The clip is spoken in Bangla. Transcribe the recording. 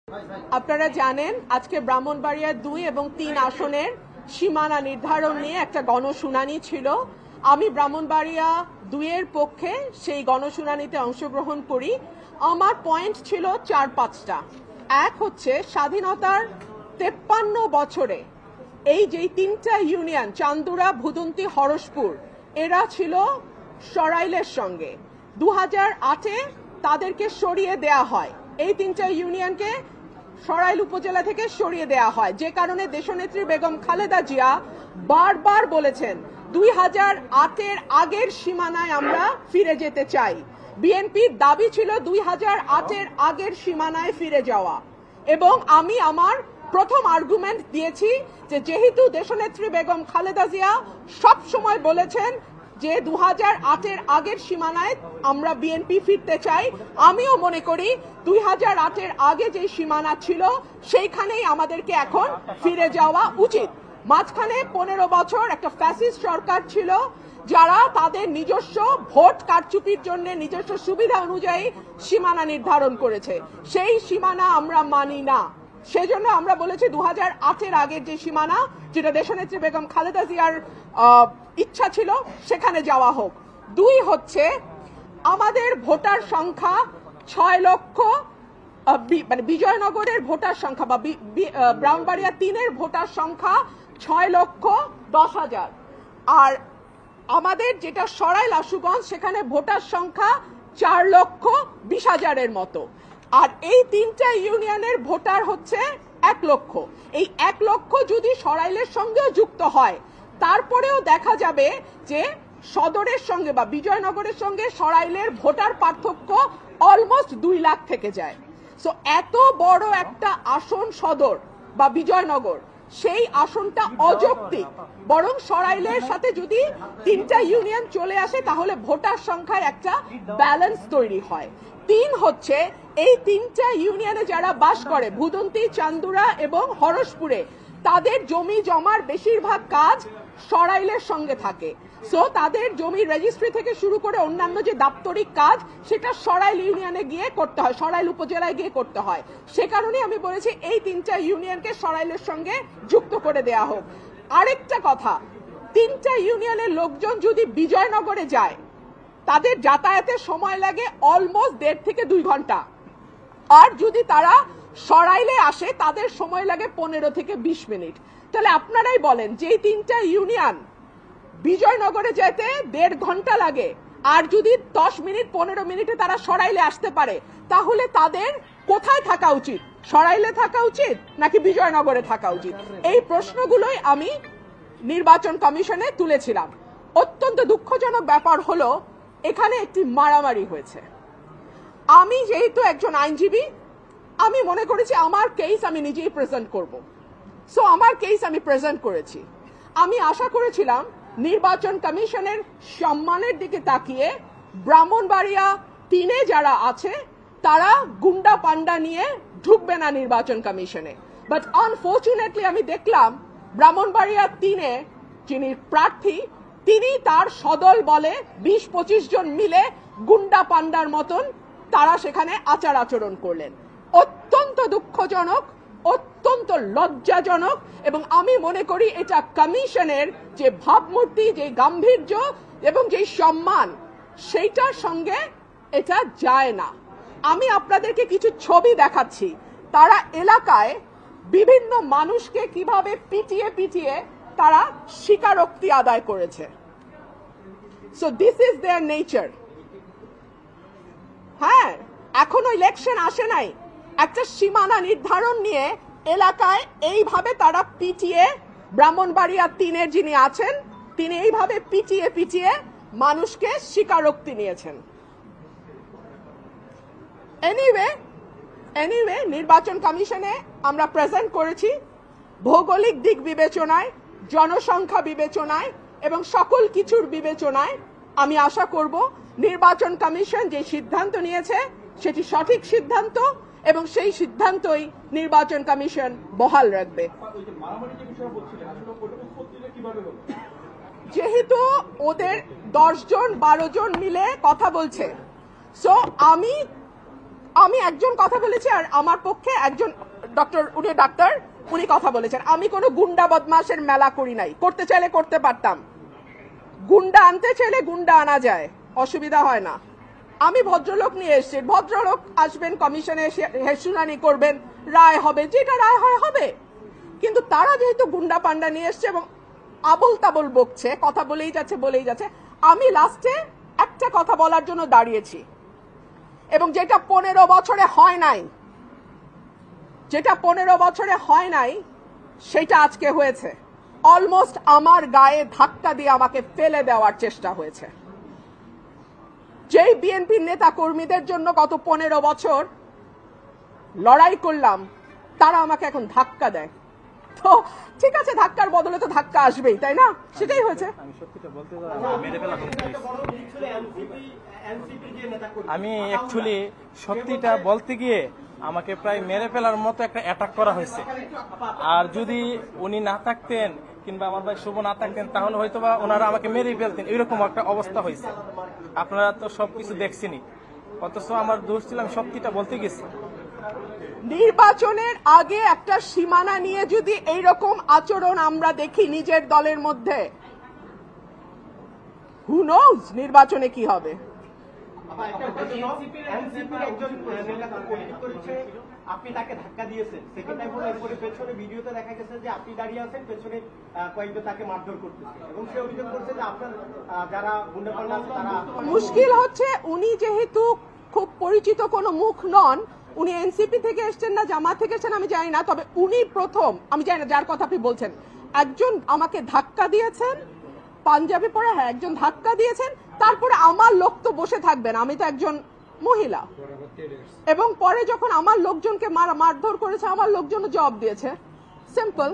আপনারা জানেন আজকে ব্রাহ্মণবাড়িয়া 2 এবং 3 আসনের সীমানা নির্ধারণ নিয়ে একটা গণশুনানি ছিল। আমি ব্রাহ্মণবাড়িয়া 2 এর পক্ষে সেই গণশুনানিতে অংশগ্রহণ করি। আমার পয়েন্ট ছিল 4-5টা। এক হচ্ছে স্বাধীনতার 53 বছরে এই যে 3টা ইউনিয়ন চান্দুরা, ভুদন্তি, হরসপুর এরা ছিল সরাইলের সঙ্গে। 2008-এ তাদেরকে সরিয়ে দেয়া হয়, এই 3টা ইউনিয়নকে সরাইল উপজেলা থেকে সরিয়ে দেয়া হয়, যে কারণে দেশনেত্রী বেগম খালেদা জিয়া বারবার বলেছেন 2008-এর আগের সীমানায় আমরা ফিরে যেতে চাই। বিএনপির দাবি ছিল 2008-এর আগের সীমানায় ফিরে যাওয়া, এবং আমি আমার প্রথম আর্গুমেন্ট দিয়েছি যে যেহেতু দেশনেত্রী বেগম খালেদা জিয়া সব সময় বলেছেন যে 2008-এর আগের সীমানায় আমরা বিএনপি ফিরতে চাই, আমিও মনে করি 2008-এর আগে যে সীমানা ছিল সেইখানেই আমাদেরকে এখন ফিরে যাওয়া উচিত। মাঝখানে 15 বছর একটা ফ্যাসিস্ট সরকার ছিল যারা তাদের নিজস্ব ভোট কারচুপির জন্য নিজস্ব সুবিধা অনুযায়ী সীমানা নির্ধারণ করেছে, সেই সীমানা আমরা মানি না। সেজন্য আমরা বলেছি 2008-এর আগের যে সীমানা, যেটা দেশনেত্রী বেগম খালেদা জিয়ার ইচ্ছা ছিল, সেখানে যাওয়া হোক। 2 হচ্ছে আমাদের ভোটার সংখ্যা 6 লক্ষ, মানে বিজয়নগরের ভোটার সংখ্যা বা ব্রাহ্মণবাড়িয়া 3-এর ভোটার সংখ্যা 6,10,000, আর আমাদের যেটা সরাইল আশুগঞ্জ সেখানে ভোটার সংখ্যা 4,20,000-এর মতো, আর এই 3টা ইউনিয়নের ভোটার হচ্ছে 1 লক্ষ। এই 1 লক্ষ যদি সরাইলের সঙ্গেও যুক্ত হয়, তারপরেও দেখা যাবে যে সদরের সঙ্গে বা বিজয়নগরের সঙ্গে সরাইলের ভোটার পার্থক্য অলমোস্ট 2 লাখ থেকে যায়। সো এত বড় একটা আসন সদর বা বিজয়নগর, সেই আসনটা অযৌক্তিক। বরং সরাইলের সাথে যদি 3টা ইউনিয়ন চলে আসে তাহলে ভোটার সংখ্যায় একটা ব্যালেন্স তৈরি হয়। 3 হচ্ছে এই 3টা ইউনিয়নে যারা বাস করে, ভুদন্তি, চান্দুরা এবং হরসপুরে, তাদের জমি জমার বেশিরভাগ কাজ সরাইলের সঙ্গে থাকে। সো তাদের জমি রেজিস্ট্রি থেকে শুরু করে অন্যান্য যে দাপ্তরিক কাজ, সেটা সরাইল ইউনিয়নে গিয়ে করতে হয়, সরাইল উপজেলায় গিয়ে করতে হয়। সে কারণে আমি বলেছি এই 3টা ইউনিয়নকে সরাইলের সঙ্গে যুক্ত করে দেয়া হোক। আরেকটা কথা, 3টা ইউনিয়নের লোকজন যদি বিজয়নগরে যায়, তাদের যাতায়াতের সময় লাগে অলমোস্ট 1.5 থেকে 2 ঘন্টা, আর যদি তারা সরাইলে আসে তাদের সময় লাগে 15 থেকে 20 মিনিট। তাহলে আপনারাই বলেন, যে 3টা ইউনিয়ন বিজয়নগরে যেতে 1.5 ঘন্টা লাগে, আর যদি 10 মিনিট 15 মিনিটে তারা সরাইলে আসতে পারে, তাহলে তাদের কোথায় থাকা উচিত? সরাইলে থাকা উচিত নাকি বিজয়নগরে থাকা উচিত? এই প্রশ্নগুলোই আমি নির্বাচন কমিশনে তুলেছিলাম। অত্যন্ত দুঃখজনক ব্যাপার হলো এখানে একটি মারামারি হয়েছে। আমি যেহেতু একজন আইনজীবী, আমি মনে করেছি আমার কেস আমি নিজেই প্রেজেন্ট করব। সো আমার কেস আমি প্রেজেন্ট করেছি। আমি আশা করেছিলাম নির্বাচন কমিশনের সম্মানের দিকে তাকিয়ে ব্রাহ্মণবাড়িয়া 3-এ যারা আছে তারা গুন্ডা পান্ডা নিয়ে ঢুকবে না নির্বাচন কমিশনে। বাট আনফরচুনেটলি আমি দেখলাম ব্রাহ্মণবাড়িয়া 3-এ যিনি প্রার্থী, তিনি তার সদল বলে 20-25 জন মিলে গুন্ডা পান্ডার মতন তারা সেখানে আচার আচরণ করলেন। অত্যন্ত দুঃখজনক, অত্যন্ত লজ্জাজনক, এবং আমি মনে করি এটা কমিশনের যে ভাবমূর্তি, যে গাম্ভীর্য এবং যে সম্মান, সেইটার সঙ্গে এটা যায় না। আমি আপনাদেরকে কিছু ছবি দেখাচ্ছি, তারা এলাকায় বিভিন্ন মানুষকে কিভাবে পিটিয়ে পিটিয়ে তারা স্বীকারোক্তি আদায় করেছে। So this is there nature. হ্যাঁ, এখনো ইলেকশন আসে নাই, একটা সীমানা নির্ধারণ নিয়ে এলাকায় এইভাবে তারা পিটিয়ে, ব্রাহ্মণবাড়িয়া 3-এর যিনি আছেন তিনি এইভাবে পিটিয়ে পিটিয়ে মানুষকে স্বীকারোক্তি নিয়েছেন। এনিওয়ে নির্বাচন কমিশনে আমরা প্রেজেন্ট করেছি, ভৌগোলিক দিক বিবেচনায়, জনসংখ্যা বিবেচনায় এবং সকল কিছুর বিবেচনায় আমি আশা করব নির্বাচন কমিশন যে সিদ্ধান্ত নিয়েছে সেটি সঠিক সিদ্ধান্ত, এবং সেই সিদ্ধান্তই নির্বাচন কমিশন বহাল রাখবে। যেহেতু ওদের 10 জন 12 জন মিলে কথা বলছে, সো আমি আমি একজন কথা বলেছি আর আমার পক্ষে একজন উনি ডাক্তার, উনি কথা বলেছেন। আমি কোনো গুন্ডা বদমাশের মেলা করি নাই, করতে চাইলে করতে পারতাম। গুন্ডা আনতে চাইলে গুন্ডা আনা যায়, অসুবিধা হয় না। আমি ভদ্রলোক নিয়ে এসেছি, ভদ্রলোক আসবেন, কমিশনে শুনানি করবেন, রায় হবে, যেটা রায় হয় হবে। কিন্তু তারা যেহেতু গুন্ডা পান্ডা নিয়ে এসছে এবং আবল তাবল বকছে, কথা বলেই যাচ্ছে, আমি লাস্টে একটা কথা বলার জন্য দাঁড়িয়েছি, এবং যেটা 15 বছরে হয় নাই, সেটা আজকে হয়েছে। অলমোস্ট আমার গায়ে ধাক্কা দিয়ে আমাকে ফেলে দেওয়ার চেষ্টা হয়েছে। যেই বিএনপির নেতা কর্মীদের জন্য গত 15 বছর লড়াই করলাম, তারা আমাকে এখন ধাক্কা দেয়। তো ঠিক আছে, ধাক্কার বদলে তো ধাক্কা আসবেই, তাই না? সেটাই হয়েছে। আমি অ্যাকচুয়ালি সত্যিটা বলতে গিয়ে আমাকে প্রায় মেরে ফেলার মতো একটা অ্যাটাক করা হয়েছে। আর যদি উনি না থাকতেন কিংবা আমার ভাই শুভ না থাকতেন, তাহলে হয়তো বা ওনারা আমাকে মেরে ফেলতেন, এরকম একটা অবস্থা হয়েছে। আপনারা তো সবকিছু দেখছেনই, অথচ আমার দোষ ছিল, আমি সত্যিটা বলতে গেছি। নির্বাচনের আগে একটা সীমানা নিয়ে যদি এইরকম আচরণ আমরা দেখি নিজের দলের মধ্যে, হু নোজ নির্বাচনে কি হবে। আপনি তাকে ধাক্কা দিয়েছেন, সেকেন্ড টাইম হলো, এরপরে পেছনে ভিডিওতে দেখা গেছে যে আপনি দাঁড়িয়ে আছেন, পেছনে কয়েকজন তাকে মারধর করতেছে, এবং সে অভিযোগ করছে যে আপনার যারা গুন্ডাপান্ডা আছে তারা। মুশকিল হচ্ছে উনি যেহেতু খুব পরিচিত কোনো মুখ নন, উনি এনসিপি থেকে এসছেন না জামাত থেকে এসছেন আমি জানি না, তবে উনি প্রথম, আমি জানি না যার কথা আপনি বলছেন, একজন আমাকে ধাক্কা দিয়েছেন, পাঞ্জাবি পরে, হ্যাঁ একজন ধাক্কা দিয়েছেন। তারপরে আমার লোক তো বসে থাকবেন, আমি তো একজন মহিলা, এবং পরে যখন আমার লোকজনকে মারধর করেছে, আমার লোকজন জবাব দিয়েছে। সিম্পল।